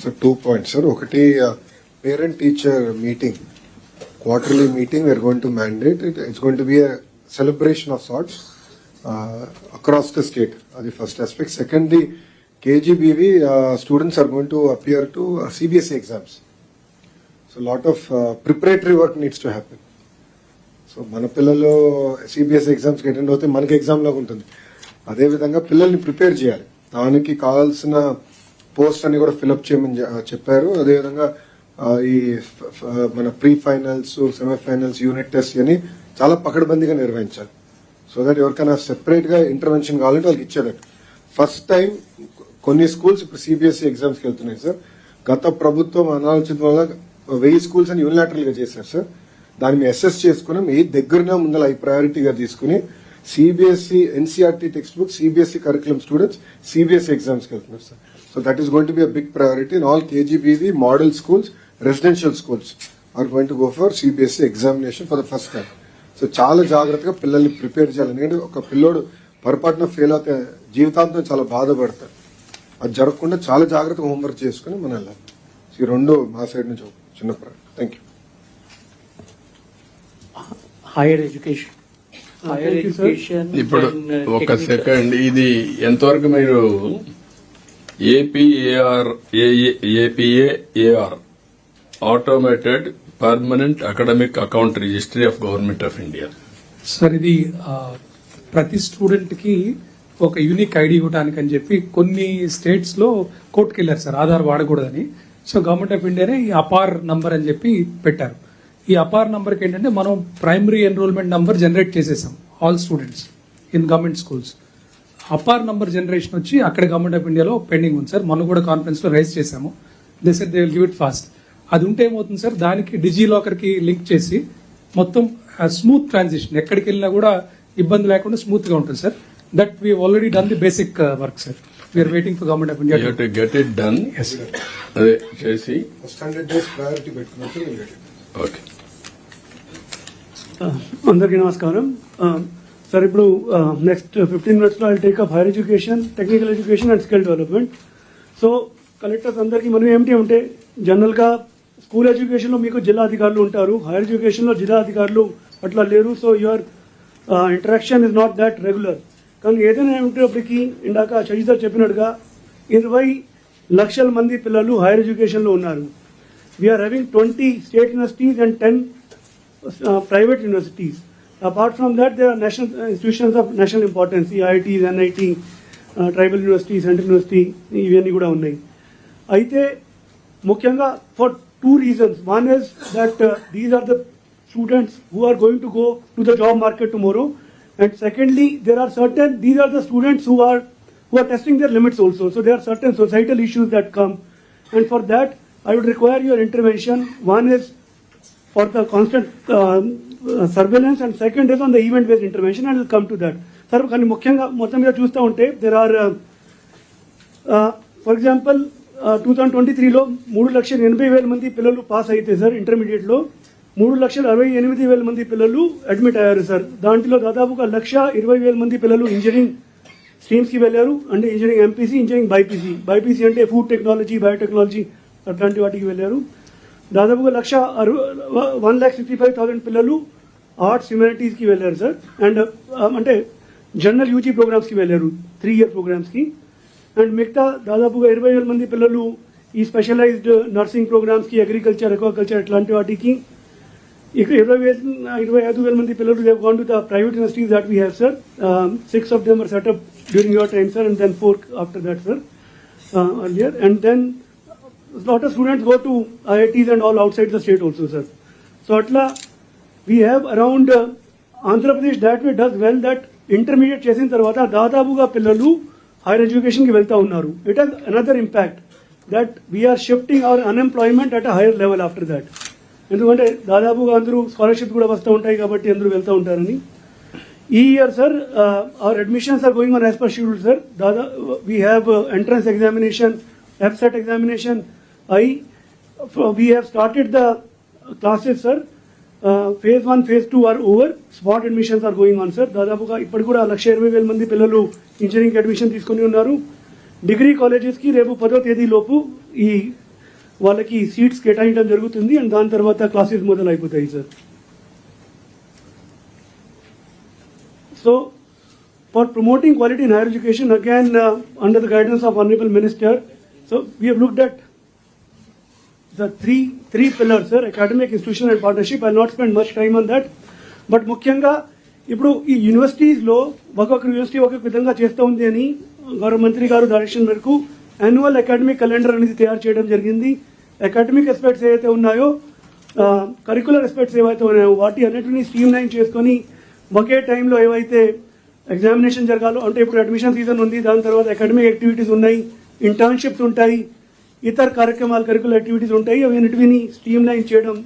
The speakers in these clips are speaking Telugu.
So 2 points, sir. ఒకటి parent-teacher meeting, quarterly meeting. We are going to mandate it. It's going to be a celebration of sorts across the state. That's the first aspect. Secondly, KGBV students are going to appear to CBSE exams. So a lot of preparatory work needs to happen. So మన పిల్లలు సిబిఎస్ఈ ఎగ్జామ్స్కి అటెండ్ అవుతే మనకి ఎగ్జామ్ లాగా ఉంటుంది. అదేవిధంగా పిల్లల్ని ప్రిపేర్ చేయాలి. దానికి కావాల్సిన పోస్ట్ అని కూడా ఫిలప్ చేయమని చెప్పారు. అదేవిధంగా ఈ మన pre finals, semifinals, unit test అని చాలా పకడ్బందీగా నిర్వహించాలి. సో దట్ ఎవరికైనా సెపరేట్ గా ఇంటర్వెన్షన్ కావాలంటే వాళ్ళకి ఇచ్చేదట. ఫస్ట్ టైం కొన్ని స్కూల్స్ ఇప్పుడు సిబిఎస్ఈ ఎగ్జామ్స్కి వెళ్తున్నాయి సార్. గత ప్రభుత్వం అనాలోచిత వల్ల 1000 స్కూల్స్ అని యూనిలాటరల్ గా చేశారు సార్. దాన్ని మేము అసెస్ చేసుకున్నాం. ఏ దగ్గరనే ముందర ఈ ప్రయారిటీగా తీసుకుని CBSE NCERT text book, CBSE curriculum students CBSE ఎగ్జామ్స్కి వెళ్తున్నారు sir. So that is going to be a big priority in all KGBV model schools, residential schools are going to go for CBSE examination for the first time. సో చాలా జాగ్రత్తగా పిల్లల్ని ప్రిపేర్ చేయాలి. ఎందుకంటే ఒక పిల్లోడు పొరపాటున ఫెయిల్ అవుతే జీవితాంతం చాలా బాధపడతాడు. అది జరగకుండా చాలా జాగ్రత్తగా హోంవర్క్ చేసుకుని మనం వెళ్ళాలి. ఈ రెండు మా సైడ్ నుంచి చిన్న priority. Thank you. Higher education ఇప్పుడు ఒక సెకండ్, ఇది ఎంతవరకు మీరు APAAR automated permanent academic account registry of Government of India sir, ఇది ప్రతి స్టూడెంట్ కి ఒక యూనిక్ ఐడి ఇవ్వడానికి అని చెప్పి కొన్ని స్టేట్స్ లో కోర్టుకు వెళ్లారు సార్, ఆధార్ వాడకూడదని. సో గవర్నమెంట్ ఆఫ్ ఇండియానే ఈ అపార్ నంబర్ అని చెప్పి పెట్టారు. ఈ అపార్ నంబర్కి ఏంటంటే మనం ప్రైమరీ ఎన్రోల్మెంట్ నంబర్ జనరేట్ చేసేసాం all students in government schools. APAAR number generation వచ్చి అక్కడ గవర్నమెంట్ ఆఫ్ ఇండియాలో పెండింగ్ ఉంది సార్. మనం కూడా కాన్ఫరెన్స్ లో రైజ్ చేశాము. They said they will give it fast. అది ఉంటే ఏమవుతుంది సార్, దానికి డిజీ లాకర్ కి లింక్ చేసి మొత్తం స్మూత్ ట్రాన్సిషన్, ఎక్కడికి వెళ్ళినా కూడా ఇబ్బంది లేకుండా స్మూత్ గా ఉంటుంది sir. That we already done the basic work sir. We are waiting for government of India to get it done. అదే చేసి ఫస్ట్ 100 days ప్రయారిటీ పెట్టుకున్నట్టు. ఓకే. అందరికీ నమస్కారం సార్. ఇప్పుడు నెక్స్ట్ 15 minutes లో I take up higher education, technical education and skill development. So collectors అందరికీ మనం ఏమిటి అంటే, జనరల్ గా స్కూల్ ఎడ్యుకేషన్ లో మీకు జిల్లా అధికారులు ఉంటారు, హైయర్ ఎడ్యుకేషన్ లో జిల్లా అధికారులు అట్లా లేరు. So your interaction is not that regular. కానీ ఏదైనా ఏమిటప్పటికీ ఇందాక శశిధర్ చెప్పినట్టుగా 20 లక్షల మంది పిల్లలు హైయర్ ఎడ్యుకేషన్ లో ఉన్నారు. We are having 20 state universities and 10 private universities. Apart from that, there are national institutions of national importance, IITs, NIT, tribal universities, central university, ఇవన్నీ కూడా ఉన్నాయి. అయితే ముఖ్యంగా for 2 reasons. One is that these are the students who are going to go to the job market tomorrow, and secondly, these are the students who are testing their limits also. So there are certain societal issues that come, and for that I would require your intervention. One is for the constant surveillance, and second is on the event based intervention, and we'll come to that. Sir, కానీ ముఖ్యంగా మొత్తం మీద చూస్తూ ఉంటే there are for example 2023లో 3,80,000 మంది పిల్లలు పాస్ అయితే సార్, ఇంటర్మీడియట్ లో 3,68,000 మంది పిల్లలు అడ్మిట్ అయ్యారు సార్. దాంట్లో దాదాపుగా 1,20,000 మంది పిల్లలు ఇంజనీరింగ్ స్ట్రీమ్స్ కి వెళ్ళారు. అంటే ఇంజనీరింగ్ ఎంపీసీ, ఇంజనీరింగ్ బైపీసీ అంటే ఫుడ్ టెక్నాలజీ, బయోటెక్నాలజీ అట్లాంటి వాటికి వెళ్ళారు. దాదాపుగా 1,65,000 పిల్లలు ఆర్ట్స్, హ్యుమానిటీస్ కి వెళ్ళారు సార్. అండ్ అంటే జనరల్ యూజీ ప్రోగ్రామ్స్ కి వెళ్ళారు, 3 year ప్రోగ్రామ్స్ కి. అండ్ మిగతా దాదాపుగా 20,000 మంది పిల్లలు ఈ స్పెషలైజ్డ్ నర్సింగ్ ప్రోగ్రామ్స్ కి, అగ్రికల్చర్, ఎక్వాకల్చర్ ఇట్లాంటి వాటికి. ఇక 25,000 మంది పిల్లలు they gone to the private universities that we have sir. 6 of them were set up during your time sir, and then 4 after that sir, earlier. And then a lot of students go to IITs and all outside the state also sir. So atla we have around Andhra Pradesh that way does well that intermediate చేసిన తర్వాత దాదాపుగా పిల్లలు higher education కి వెళ్తా ఉన్నారు. It has another impact that we are shifting our unemployment at a higher level after that. ఎందుకంటే దాదాపుగా అందరూ స్కాలర్షిప్ కూడా వస్తూ ఉంటాయి కాబట్టి అందరూ వెళ్తూ ఉంటారని. ఈ year sir our admissions are going on as per schedule sir. We have entrance examination, EBSET examination. We have started the classes sir. Phase 1, Phase 2 are over. Spot admissions are going on sir. దాదాపుగా ఇప్పుడు కూడా 1,20,000 మంది పిల్లలు ఇంజనీరింగ్ అడ్మిషన్ తీసుకుని ఉన్నారు. డిగ్రీ కాలేజెస్ కి రేపు 10వ తేదీ లోపు ఈ వాళ్ళకి సీట్స్ కేటాయించడం జరుగుతుంది అండ్ దాని తర్వాత క్లాసెస్ మొదలు అయిపోతాయి sir. So for promoting quality in higher education again under the guidance of honourable minister, so we have looked at the three pillars, sir: academic, institutional and partnership. I'll not spend much time on that. But ముఖ్యంగా ఇప్పుడు ఈ యూనివర్సిటీస్లో ఒక్కొక్క యూనివర్సిటీ ఒక్కొక్క విధంగా చేస్తూ ఉంది అని గౌరవ మంత్రి గారు డైరెక్షన్ మేరకు యాన్యువల్ అకాడమిక్ క్యాలెండర్ అనేది తయారు చేయడం జరిగింది. అకాడమిక్ ఎస్పెక్ట్స్ ఏవైతే ఉన్నాయో, కరికులర్ ఎస్పెక్ట్స్ ఏవైతే ఉన్నాయో వాటి అన్నిటిని స్ట్రీమ్ లైన్ చేసుకొని ఒకే టైంలో ఏవైతే ఎగ్జామినేషన్ జరగాలో, అంటే ఇప్పుడు అడ్మిషన్ సీజన్ ఉంది, దాని తర్వాత అకాడమిక్ యాక్టివిటీస్ ఉన్నాయి, ఇంటర్న్షిప్స్ ఉంటాయి, ఇతర కార్యక్రమాలు కరికులర్ యాక్టివిటీస్ ఉంటాయి, అవన్నిటిని స్ట్రీమ్ లైన్ చేయడం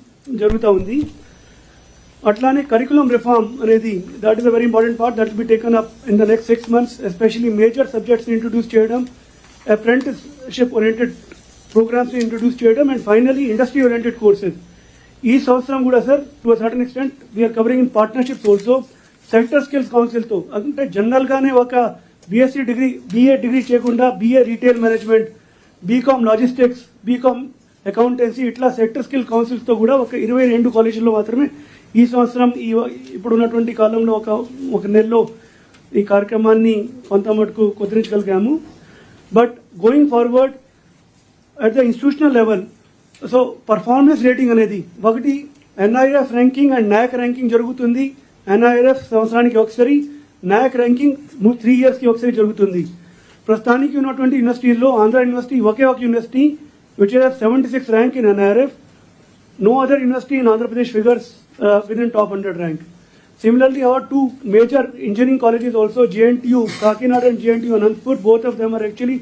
జరుగుతూ ఉంది. అట్లానే కరికులం రిఫార్మ్ అనేది that is a very important part that will be taken up in the next 6 months, especially major subjects introduce చేయడం, అప్రెంటిస్షిప్ ఓరియంటెడ్ ప్రోగ్రామ్స్ ఇంట్రొడ్యూస్ చేయడం and finally industry oriented courses. ఈ సంవత్సరం కూడా sir to a certain extent we're covering in partnerships also sector skills కౌన్సిల్తో. అంటే జనరల్గానే ఒక బీఎస్సీ డిగ్రీ, బీఏ డిగ్రీ చేయకుండా BA retail management, BCom logistics, BCom accountancy, ఇట్లా సెక్టర్ స్కిల్ కౌన్సిల్స్తో కూడా ఒక 22 కాలేజీల్లో మాత్రమే ఈ సంవత్సరం ఇప్పుడు ఉన్నటువంటి కాలంలో ఒక నెలలో ఈ కార్యక్రమాన్ని కొంత మటుకు కుదిరించగలిగాము. But going forward at the institutional level, so performance rating అనేది ఒకటి NIRF ranking and NAAC ranking జరుగుతుంది. ఎన్ఐఆర్ఎఫ్ సంవత్సరానికి ఒకసారి, నాక్ ర్యాంకింగ్ 3 yearsకి ఒకసారి జరుగుతుంది. ప్రస్తుతానికి ఉన్నటువంటి యూనివర్సిటీల్లో ఆంధ్ర యూనివర్సిటీ ఒకే ఒక university which is 76th rank in NIRF. No other university in Andhra Pradesh figures within top 100 rank. Similarly, our 2 major engineering colleges also, JNTU Kakinada and JNTU Anantapur, both of them are actually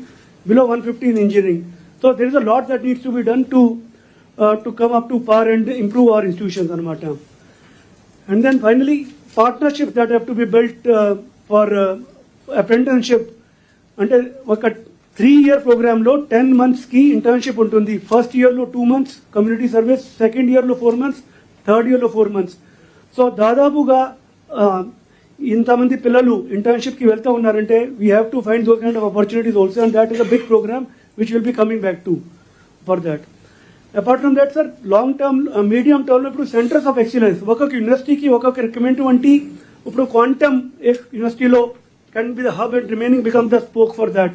below 150 in engineering. So there is a lot that needs to be done to come up to par and improve our institutions anamata. And then finally, partnerships that have to be built for apprenticeship. అంటే ఒక 3-year ప్రోగ్రామ్లో 10 monthsకి ఇంటర్న్షిప్ ఉంటుంది. ఫస్ట్ ఇయర్లో 2 months కమ్యూనిటీ సర్వీస్, సెకండ్ ఇయర్లో 4 months, థర్డ్ ఇయర్లో 4 months. సో దాదాపుగా ఇంతమంది పిల్లలు ఇంటర్న్షిప్కి వెళ్తూ ఉన్నారంటే we have to find those kind of opportunities also, and that is a big program which will be coming back to for that. Apart from that sir, long term, medium టర్మ్లో ఇప్పుడు సెంటర్స్ ఆఫ్ ఎక్సలెన్స్ ఒక్కొక్క యూనివర్సిటీకి ఒక్కొక్క రికమెండ్ వంటి, ఇప్పుడు క్వాంటమ్ యూనివర్సిటీలో can be the hub and remaining become the spoke for that.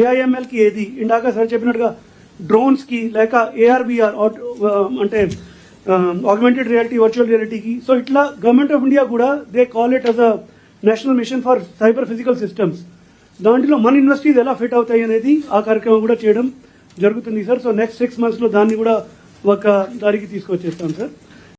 AIML కి ఏది ఇందాక సార్ చెప్పినట్టుగా డ్రోన్స్ కి లేక ARVR అంటే ఆగ్మెంటెడ్ రియాలిటీ, వర్చువల్ రియాలిటీకి. సో ఇట్లా గవర్నమెంట్ ఆఫ్ ఇండియా కూడా they call it as a national mission for cyber physical systems. దాంట్లో మన యూనివర్సిటీస్ ఎలా ఫిట్ అవుతాయి అనేది ఆ కార్యక్రమం కూడా చేయడం జరుగుతుంది సార్. సో నెక్స్ట్ 6 monthsలో దాన్ని కూడా ఒక దారికి తీసుకొచ్చేస్తాం సార్.